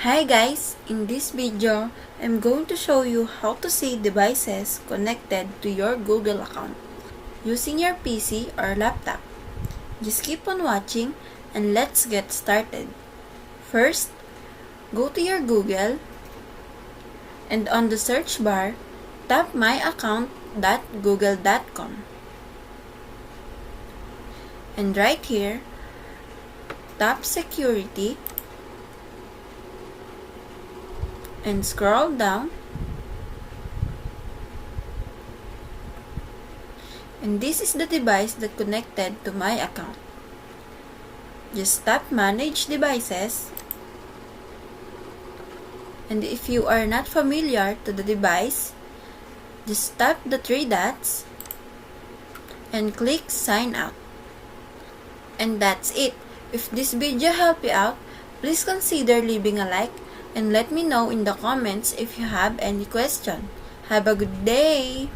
Hi guys! In this video, I'm going to show you how to see devices connected to your Google account using your PC or laptop. Just keep on watching and let's get started. First, go to your Google and on the search bar, tap myaccount.google.com. And right here, tap security and scroll down, and this is the device that connected to my account. Just tap manage devices, and if you are not familiar to the device, just tap the three dots and click sign out. And that's it. If this video helped you out, please consider leaving a like and let me know in the comments if you have any question. Have a good day!